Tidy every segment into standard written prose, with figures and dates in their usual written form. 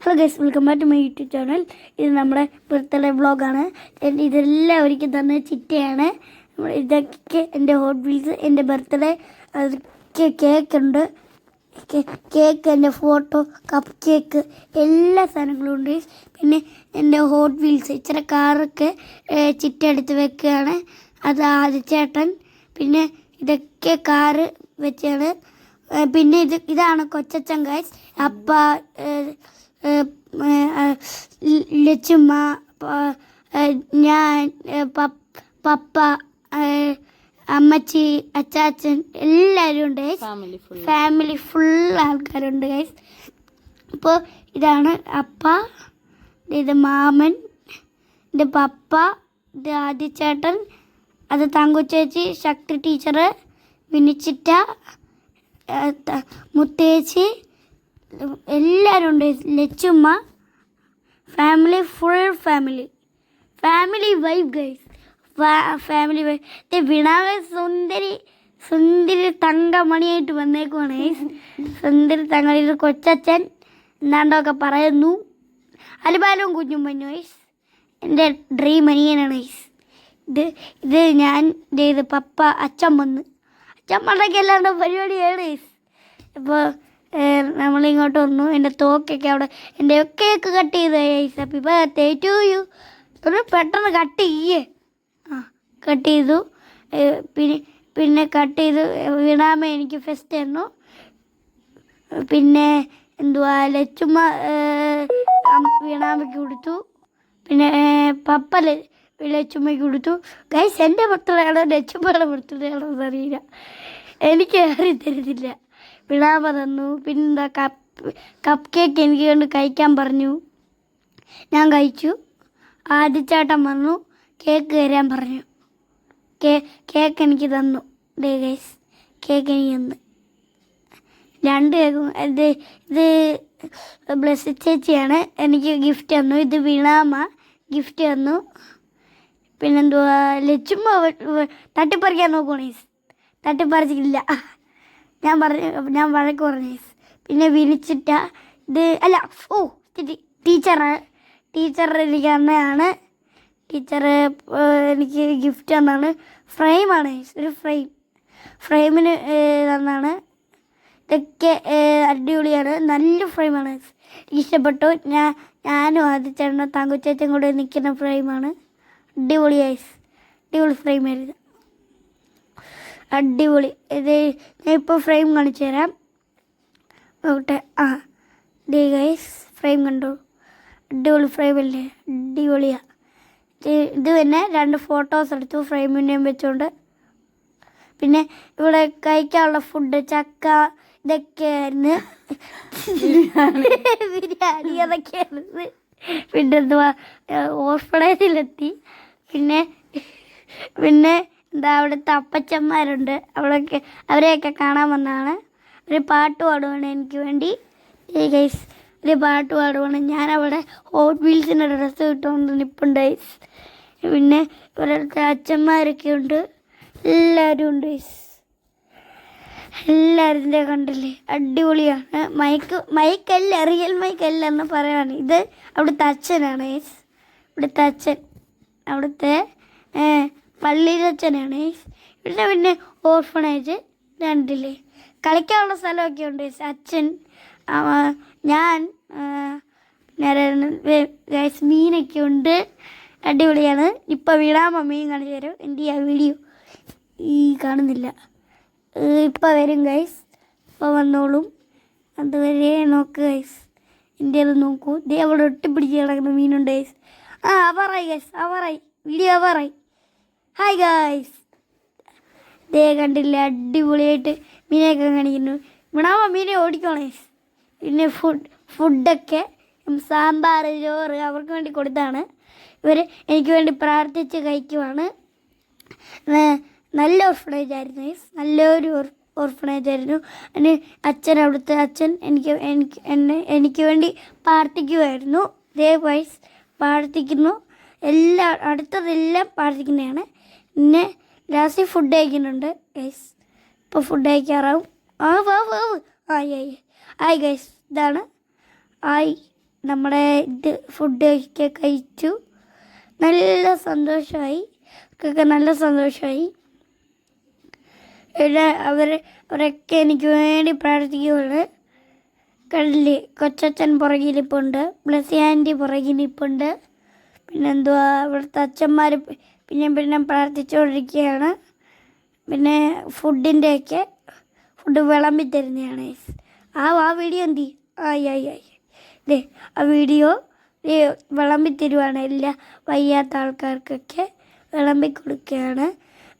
Hello guys, welcome back to my YouTube channel. ഇത് നമ്മുടെ birthday വ്ളോഗാണ്. ഇതെല്ലാം ഒരുക്കി തന്ന ചിറ്റയാണ്. ഇതൊക്കെ എൻ്റെ ഹോട്ട് വീൽസ്, എൻ്റെ ബർത്ത്ഡേ. അതൊക്കെ കേക്കുണ്ട്, കേക്ക്, എൻ്റെ ഫോട്ടോ, കപ്പ് കേക്ക്, എല്ലാ സാധനങ്ങളും ഉണ്ട്. പിന്നെ എൻ്റെ ഹോട്ട് വീൽസ് ഇച്ചിരി കാറൊക്കെ ചിറ്റ എടുത്ത് വെക്കുകയാണ്. അത് ആദിച്ചേട്ടൻ. പിന്നെ ഇതൊക്കെ കാറ് വെച്ചാണ്. പിന്നെ ഇതാണ് കൊച്ചച്ചൻ ഗൈസ്. അപ്പ, ലച്ചുമ്മ, ഞാൻ, പപ്പ, അമ്മച്ചി, അച്ചാച്ചൻ, എല്ലാവരും ഉണ്ട് ഗൈസ്. ഫാമിലി ഫുൾ ആൾക്കാരുണ്ട് ഗൈസ്. അപ്പോൾ ഇതാണ് അപ്പ, ഇത് മാമൻ, ഇത് പപ്പ, ഇത് ആദിച്ചേട്ടൻ, അത് തങ്കുച്ചേച്ചി, ശക്തി ടീച്ചർ, വിനിച്ചിറ്റ, മുത്തേച്ചി, എല്ലാവരും ഉണ്ട്. ലച്ചുമ്മ, family full family vibe guys. Family vibe. വിണാവ് സുന്ദരി തങ്കമണിയായിട്ട് വന്നേക്കുവാണ് ഗൈസ്. സുന്ദരി തങ്ക. ഇത് കൊച്ചച്ഛൻ എന്താണ്ടൊക്കെ പറയുന്നു. അലിബാലും കുഞ്ഞും പഞ്ഞു ഗൈസ്. എൻ്റെ ഡ്രീം അനിയനാണ് ഗൈസ്. ഇത് ഞാൻ ഇത് പപ്പ, അച്ഛൻ വന്നൊക്കെ എല്ലാവരുടെ പരിപാടിയാണ് ഗൈസ്. ഇപ്പോൾ നമ്മളിങ്ങോട്ട് വന്നു. എൻ്റെ തോക്കൊക്കെ അവിടെ, എൻ്റെ കേക്ക് കട്ട് ചെയ്ത് guys. Happy birthday to you. പെട്ടെന്ന് കട്ട് കട്ട് ചെയ്തു. പിന്നെ കട്ട് ചെയ്ത് വീണാമ എനിക്ക് ഫസ്റ്റ് തന്നു. പിന്നെ എന്തുവാ, ലച്ചുമ്മ വീണാമയ്ക്ക് കൊടുത്തു. പിന്നെ പപ്പ ലച്ചുമ്മയ്ക്ക് കൊടുത്തു. ഗൈസ്, എൻ്റെ ബർത്ത്ഡേ ആണോ ലച്ചുമ്മയുടെ ബർത്ത്ഡേ ആണോ എന്നറിയില്ല, എനിക്ക് അറിയത്തരുന്നില്ല. വിളാമ തന്നു. പിന്നെന്താ, കപ്പ് കേക്ക് എനിക്ക് കൊണ്ട് കഴിക്കാൻ പറഞ്ഞു. ഞാൻ കഴിച്ചു. ആദിച്ചേട്ടൻ വന്നു, കേക്ക് തരാൻ പറഞ്ഞു. കേക്ക് എനിക്ക് തന്നു. ഡേ ഗൈസ്, കേക്ക് എനിക്ക് തന്നു. 2 കേക്കും. ഇത് ബ്ലസ് ചേച്ചിയാണ് എനിക്ക് ഗിഫ്റ്റ് തന്നു. ഇത് വിളാമ ഗിഫ്റ്റ് തന്നു. പിന്നെന്തുവാ, ലച്ചുമ്മ തട്ടിപ്പറിക്കാൻ നോക്കുകയാണ് ഗൈസ്. തട്ടിപ്പറിച്ചില്ല, ഞാൻ വഴക്ക് പറഞ്ഞു. പിന്നെ വിളിച്ചിട്ട ഇത് അല്ല, ടീച്ചർ എനിക്ക് അന്നയാണ്. ടീച്ചർ എനിക്ക് ഗിഫ്റ്റ് തന്നാണ്. ഫ്രെയിമാണ്, ഒരു ഫ്രെയിമിന് തന്നാണ്. ഇതൊക്കെ അടിപൊളിയാണ്, നല്ല ഫ്രെയിമാണ്, ഇഷ്ടപ്പെട്ടു. ഞാനും ആദിച്ചേട്ടനും തങ്കുച്ചേച്ചും കൂടെ നിൽക്കുന്ന ഫ്രെയിമാണ്. അടിപൊളി ഫ്രെയിമായിരുന്നു, അടിപൊളി. ഇത് ഞാൻ ഇപ്പോൾ ഫ്രെയിം കാണിച്ചു തരാം. നോക്കട്ടെ. ഡേ ഗൈസ്, ഫ്രെയിം കണ്ടു. അടിപൊളി ഫ്രെയിമല്ലേ, അടിപൊളിയാണ്. ഇത് തന്നെ 2 ഫോട്ടോസ് എടുത്തു ഫ്രെയിമിൻ്റെയും വെച്ചുകൊണ്ട്. പിന്നെ ഇവിടെ കഴിക്കാനുള്ള ഫുഡ്, ചക്ക, ഇതൊക്കെയായിരുന്നു. ബിരിയാണി അതൊക്കെയായിരുന്നു. പിന്നെ എന്തുവാ, ഓർഫണേജിലെത്തി. പിന്നെ എന്താ, അവിടുത്തെ അപ്പച്ചന്മാരുണ്ട്, അവരെയൊക്കെ കാണാൻ വന്നതാണ്. ഒരു പാട്ട് പാടുവാണ് എനിക്ക് വേണ്ടി ഗൈസ്. ഒരു പാട്ട് പാടുവാണ്. ഞാനവിടെ ഹോട്ട് വീൽസിൻ്റെ ഡ്രസ്സ് ഇട്ടുകൊണ്ട് നിൽപ്പുണ്ട് ഗൈസ്. പിന്നെ ഇവരുടെ അച്ഛന്മാരൊക്കെ ഉണ്ട്, എല്ലാവരും ഉണ്ട് ഗൈസ്. എല്ലാവരും ഇതിൻ്റെ കണ്ടില്ലേ, അടിപൊളിയാണ്. മൈക്കല്ല, റിയൽ മൈക്കല്ല എന്ന് പറയുകയാണ്. ഇത് അവിടുത്തെ അച്ഛനാണ് ഗൈസ്. ഇവിടുത്തെ അച്ഛൻ അവിടുത്തെ പള്ളിയിലച്ഛനാണ് ഗൈസ്. പിന്നെ ഓർഫണേജ് കണ്ടില്ലേ, കളിക്കാനുള്ള സ്ഥലമൊക്കെ ഉണ്ട് ഗൈസ്. അച്ഛൻ, ഞാൻ, ഗൈസ് മീനൊക്കെ ഉണ്ട്, അടിപൊളിയാണ്. ഇപ്പോൾ വീണാമ മീൻ കാണിച്ചു തരും. എൻ്റെ ആ വീഡിയോ കാണുന്നില്ല, ഇപ്പോൾ വരും ഗൈസ്. ഇപ്പോൾ വന്നോളും, അതുവരെ നോക്ക് ഗൈസ്. എൻ്റെ അത് നോക്കൂ. ദേ അവിടെ ഒട്ടിപ്പിടിച്ച് കിടക്കുന്ന മീനുണ്ട് ഗൈസ്. അവറായി ഗൈസ്, അവറായി, വീഡിയോ അവറായി. ഹായ് ഗൈസ്, ദേ കണ്ടില്ല, അടിപൊളിയായിട്ട് മീനൊക്കെ കാണിക്കുന്നു. വീണാമ മീനെ ഓടിക്കണം ഗൈസ്. പിന്നെ ഫുഡൊക്കെ സാമ്പാർ, ചോറ് അവർക്ക് വേണ്ടി കൊടുത്താണ്. ഇവർ എനിക്ക് വേണ്ടി പ്രാർത്ഥിച്ച് കഴിക്കുവാണ്. നല്ല ഓർഫണേജ് ആയിരുന്നു ഗൈസ്, നല്ലൊരു ഓർഫണേജ് ആയിരുന്നു. അവിടുത്തെ അച്ഛൻ എനിക്ക് വേണ്ടി പ്രാർത്ഥിക്കുമായിരുന്നു. ദേ ഗൈസ്, പ്രാർത്ഥിക്കുന്നു. അടുത്തതെല്ലാം പ്രാർത്ഥിക്കുന്നതാണ്. പിന്നെ ലാസ്റ്റ് ഫുഡ് കഴിക്കുന്നുണ്ട് ഗൈസ്. ഇപ്പോൾ ഫുഡ് കഴിക്കാറാവും. ആയി ഗൈസ്, ഇതാണ് ആയി. നമ്മുടെ ഫുഡൊക്കെ കഴിച്ചു. നല്ല സന്തോഷമായി, അവർക്കൊക്കെ നല്ല സന്തോഷമായി. അവരൊക്കെ എനിക്ക് വേണ്ടി പ്രാർത്ഥിക്കുകയാണ്. കണ്ടില്ലേ, കൊച്ചച്ഛൻ പുറകിലിപ്പുണ്ട്, ബ്ലസ്സി ആൻറ്റി പുറകിലിപ്പുണ്ട്. പിന്നെന്തുവാ, ഇവിടുത്തെ അച്ഛന്മാർ പിന്നെ പ്രാർത്ഥിച്ചുകൊണ്ടിരിക്കുകയാണ്. പിന്നെ ഫുഡ് വിളമ്പി തരുന്നതാണ്. ആ വീഡിയോ എന്തി ദേ ആ വീഡിയോ വിളമ്പി തരുവാണ്. എല്ലാം വയ്യാത്ത ആൾക്കാർക്കൊക്കെ വിളമ്പി കൊടുക്കുകയാണ്.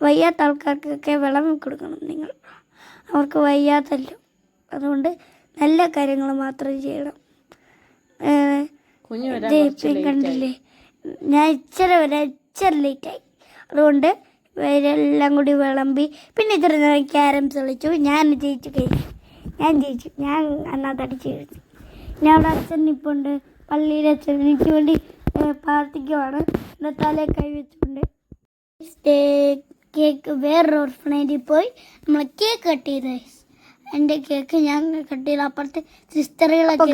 വയ്യാത്ത ആൾക്കാർക്കൊക്കെ വിളമ്പി കൊടുക്കണം നിങ്ങൾ. അവർക്ക് വയ്യാത്തല്ലോ, അതുകൊണ്ട് നല്ല കാര്യങ്ങൾ മാത്രം ചെയ്യണം. കണ്ടില്ലേ, ഞാൻ ഇച്ചിരി ലേറ്റായി, അതുകൊണ്ട് ഇവരെല്ലാം കൂടി വിളമ്പി. പിന്നെ ഇത്ര നേരം ക്യാരംസ് കളിച്ചു. ഞാൻ ജയിച്ചു. ഞാൻ അന്നത്തടിച്ച് കഴിഞ്ഞു. ഞാൻ അവിടെ അച്ഛൻ നിൽപ്പുണ്ട്, പള്ളിയിലെ അച്ഛൻ എനിക്ക് വേണ്ടി പ്രാർത്ഥിക്കുവാണ്. എൻ്റെ തലയിൽ കൈവച്ചുകൊണ്ട്. കേക്ക് വേറൊരു ഓർഫനേജിൽ പോയി നമ്മൾ കേക്ക് കട്ട് ചെയ്ത്. എൻ്റെ കേക്ക് ഞാൻ കട്ട് ചെയ്ത്. അപ്പുറത്ത് സിസ്റ്ററുകളൊക്കെ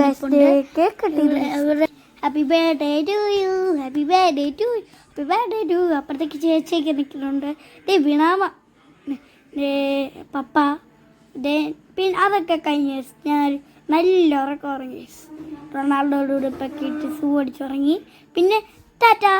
happy birthday to you, happy birthday to you, happy birthday to. അപ്പുറത്തേക്ക് ചേച്ചിയൊക്കെ നിൽക്കുന്നുണ്ട്. വിണാമ പപ്പ പിന്നെ അതൊക്കെ കഴിഞ്ഞ ഞാൻ നല്ല ഉറക്കം ഉറങ്ങി. റൊണാൾഡോയുടെ ഉടുപ്പൊക്കെ ഇട്ട് ഷൂ അടിച്ചുറങ്ങി. പിന്നെ ടാറ്റാ.